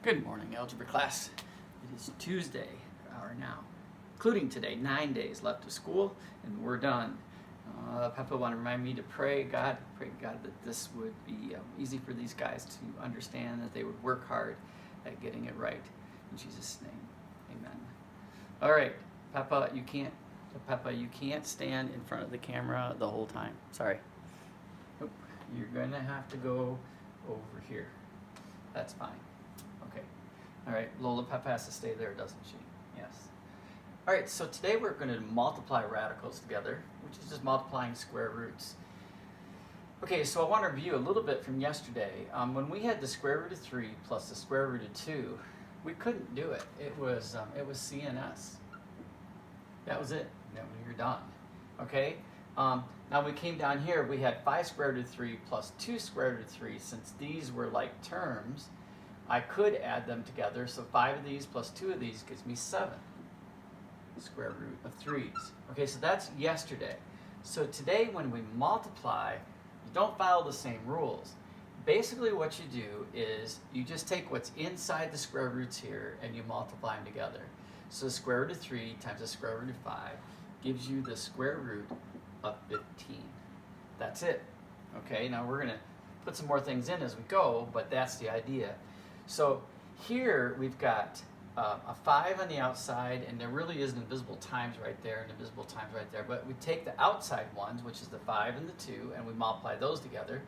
Good morning, algebra class. It is Tuesday, or now, including today, 9 days left of school, and we're done. Papa wanted to remind me to pray God that this would be easy for these guys to understand, that they would work hard at getting it right. In Jesus' name, amen. All right, Papa, you can't stand in front of the camera the whole time. Sorry. Nope. You're gonna have to go over here. That's fine. Okay. All right, Lola Peppa has to stay there, doesn't she? Yes. All right, so today we're going to multiply radicals together, which is just multiplying square roots. Okay, so I want to review a little bit from yesterday. When we had the square root of 3 plus the square root of 2, we couldn't do it. It was CNS. That was it. Then we were done. Okay? Now we came down here, we had 5 square root of 3 plus 2 square root of 3. Since these were like terms, I could add them together, so 5 of these plus 2 of these gives me 7 square root of 3's. Okay, so that's yesterday. So today when we multiply, you don't follow the same rules. Basically what you do is you just take what's inside the square roots here and you multiply them together. So the square root of 3 times the square root of 5 gives you the square root of 15. That's it. Okay, now we're going to put some more things in as we go, but that's the idea. So here we've got a 5 on the outside, and there really is an invisible times right there and invisible times right there. But we take the outside ones, which is the 5 and the 2, and we multiply those together.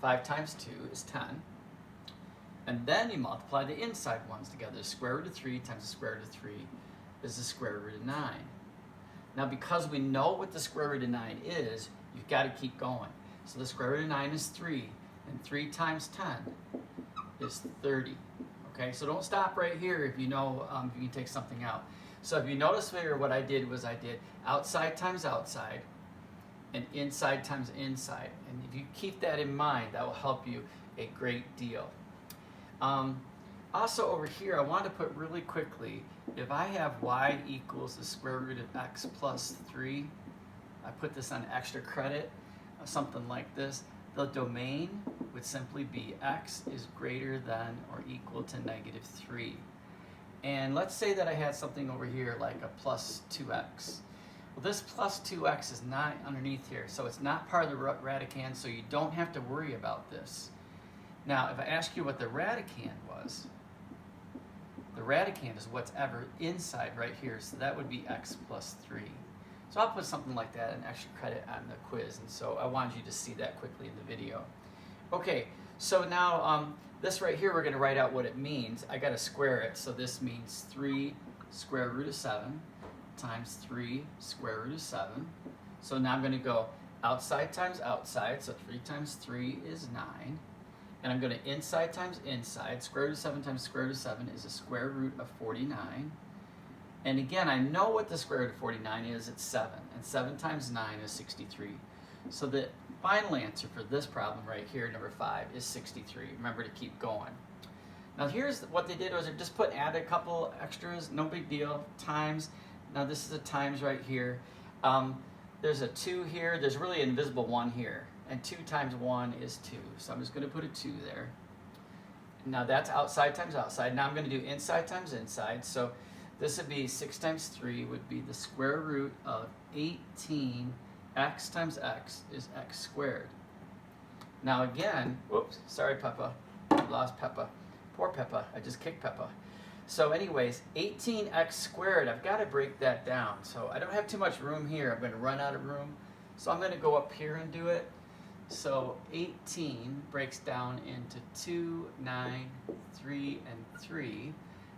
5 times 2 is 10. And then you multiply the inside ones together. The square root of 3 times the square root of 3 is the square root of 9. Now because we know what the square root of 9 is, you've got to keep going. So the square root of 9 is 3, and 3 times 10 is 30. Okay, so don't stop right here if you know if you can take something out. So if you notice here, what I did was I did outside times outside and inside times inside. And if you keep that in mind, that will help you a great deal. Also over here, I want to put really quickly, if I have y equals the square root of x plus 3, I put this on extra credit, something like this. The domain would simply be x is greater than or equal to negative 3. And let's say that I had something over here like a plus 2x. Well, this plus 2x is not underneath here, so it's not part of the radicand, so you don't have to worry about this. Now, if I ask you what the radicand was, the radicand is what's ever inside right here, so that would be x plus 3. So I'll put something like that, an extra credit on the quiz, and so I wanted you to see that quickly in the video. Okay, so now this right here, we're going to write out what it means. I got to square it, so this means 3 square root of 7 times 3 square root of 7. So now I'm going to go outside times outside, so 3 times 3 is 9. And I'm going to inside times inside. Square root of 7 times square root of 7 is a square root of 49. And again, I know what the square root of 49 is. It's 7. And 7 times 9 is 63. So the final answer for this problem right here, number 5, is 63. Remember to keep going. Now here's what they did was they just add a couple extras. No big deal. Times. Now this is a times right here. There's a 2 here. There's really an invisible 1 here. And 2 times 1 is 2. So I'm just going to put a 2 there. Now that's outside times outside. Now I'm going to do inside times inside. So this would be 6 times 3 would be the square root of 18. X times x is x squared. Now again, whoops, sorry Peppa, I lost Peppa. Poor Peppa, I just kicked Peppa. So anyways, 18x squared, I've got to break that down. So I don't have too much room here. I'm going to run out of room. So I'm going to go up here and do it. So 18 breaks down into 2, 9, 3, and 3.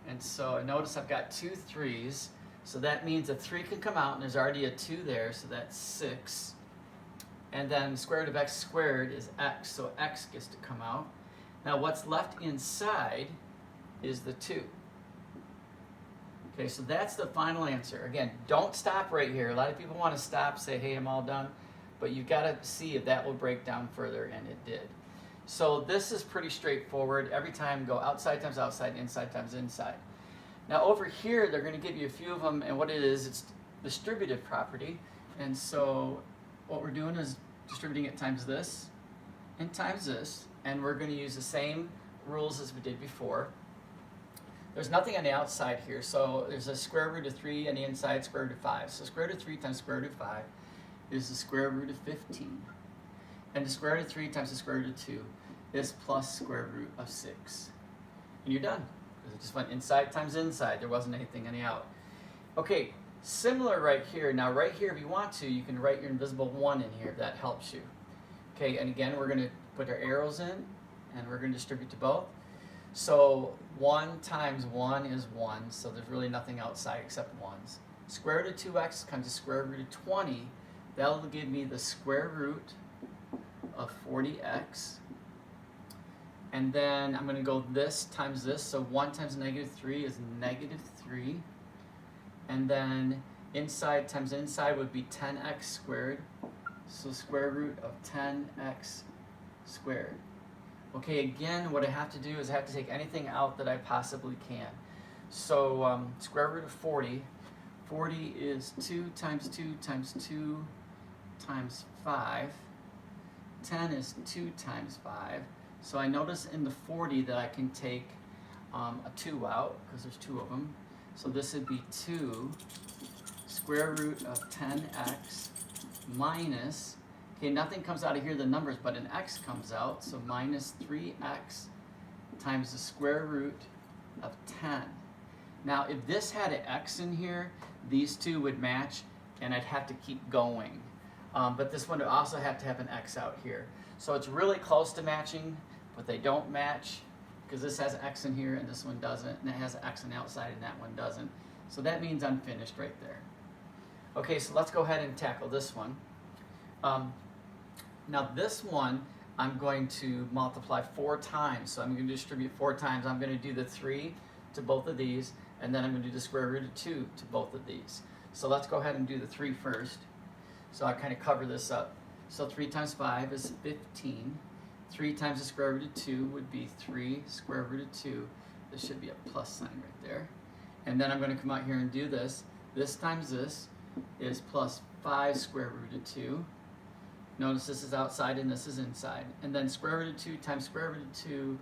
And so notice I've got 2 3's. So that means a 3 can come out, and there's already a 2 there, so that's 6. And then square root of x squared is x, so x gets to come out. Now what's left inside is the 2. Okay, so that's the final answer. Again, don't stop right here. A lot of people want to stop, say, hey, I'm all done. But you've got to see if that will break down further, and it did. So this is pretty straightforward. Every time go outside times outside, inside times inside. Now over here, they're going to give you a few of them, and what it is, it's distributive property. And so what we're doing is distributing it times this and times this, and we're going to use the same rules as we did before. there's nothing on the outside here, so there's a square root of 3 on the inside, square root of 5. So square root of 3 times square root of 5 is the square root of 15. And the square root of 3 times the square root of 2 is plus square root of 6. And you're done. Because it just went inside times inside. There wasn't anything on the out. Okay, similar right here. Now right here, if you want to, you can write your invisible 1 in here if that helps you. Okay, and again, we're going to put our arrows in, and we're going to distribute to both. So 1 times 1 is 1, so there's really nothing outside except 1s. Square root of 2x times the square root of 20. That'll give me the square root of 40x. And then I'm going to go this times this, so 1 times negative 3 is negative 3. And then inside times inside would be 10x squared, so square root of 10x squared. Okay, again, what I have to do is I have to take anything out that I possibly can. So square root of 40, 40 is 2 times 2 times 2 times 5. 10 is 2 times 5. So I notice in the 40 that I can take a 2 out, because there's 2 of them. So this would be 2 square root of 10x minus, okay, nothing comes out of here, the numbers, but an x comes out, so minus 3x times the square root of 10. Now, if this had an x in here, these two would match, and I'd have to keep going. But this one would also have to have an x out here. So it's really close to matching, but they don't match, because this has x in here and this one doesn't, and it has x on the outside and that one doesn't. So that means I'm finished right there. Okay, so let's go ahead and tackle this one. Now this one, I'm going to multiply 4 times. So I'm going to distribute 4 times. I'm going to do the 3 to both of these, and then I'm going to do the square root of 2 to both of these. So let's go ahead and do the 3 first. So I kind of cover this up. So 3 times 5 is 15. 3 times the square root of 2 would be 3 square root of 2. There should be a plus sign right there. And then I'm going to come out here and do this. This times this is plus 5 square root of 2. Notice this is outside and this is inside. And then square root of 2 times square root of 2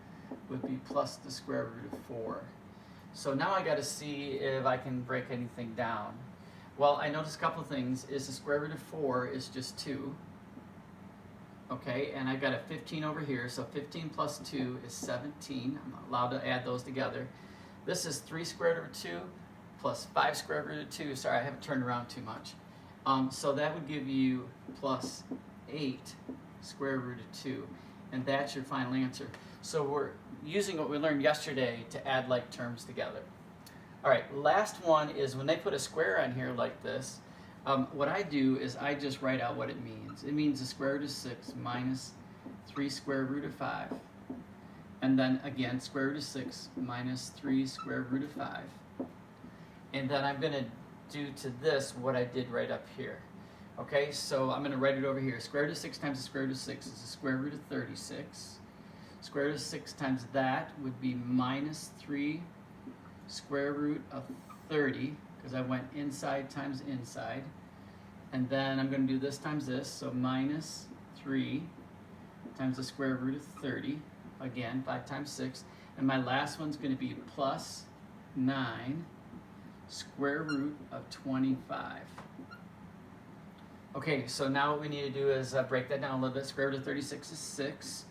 would be plus the square root of 4. So now I got to see if I can break anything down. Well, I noticed a couple things. Is the square root of 4 is just 2. Okay, and I've got a 15 over here, so 15 plus 2 is 17. I'm allowed to add those together. This is 3 square root of 2 plus 5 square root of 2. Sorry, I haven't turned around too much. So that would give you plus 8 square root of 2. And that's your final answer. So we're using what we learned yesterday to add like terms together. All right, last one is when they put a square on here like this, what I do is I just write out what it means. It means the square root of 6 minus 3 square root of 5. And then again, square root of 6 minus 3 square root of 5. And then I'm going to do to this what I did right up here. Okay, so I'm going to write it over here. Square root of 6 times the square root of 6 is the square root of 36. Square root of 6 times that would be minus 3 square root of 30, because I went inside times inside. And then I'm going to do this times this, so minus 3 times the square root of 30. Again, 5 times 6. And my last one's going to be plus 9 square root of 25. Okay, so now what we need to do is break that down a little bit. Square root of 36 is 6.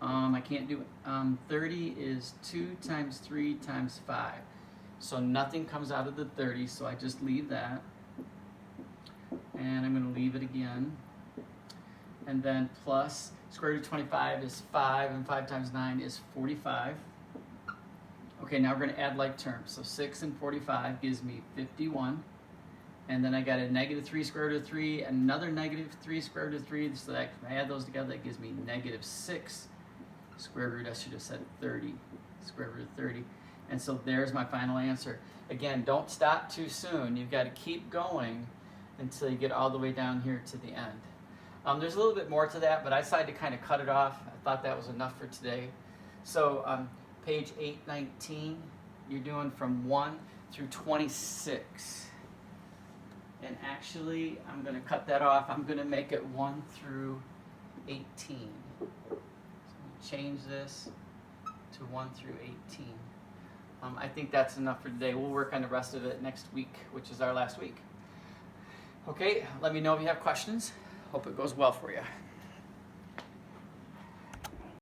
I can't do it. 30 is 2 times 3 times 5. So nothing comes out of the 30, so I just leave that. And I'm going to leave it again. And then plus square root of 25 is 5, and 5 times 9 is 45. Okay, now we're going to add like terms. So 6 and 45 gives me 51. And then I got a negative 3 square root of 3, another negative 3 square root of 3. So that I add those together, that gives me negative 6 square root. I should have said 30, square root of 30. And so there's my final answer. Again, don't stop too soon. You've got to keep going until you get all the way down here to the end. There's a little bit more to that, but I decided to kind of cut it off. I thought that was enough for today. So page 819, you're doing from 1 through 26. And actually, I'm going to cut that off. I'm going to make it 1 through 18. So change this to 1 through 18. I think that's enough for today. We'll work on the rest of it next week, which is our last week. Okay, let me know if you have questions. Hope it goes well for you.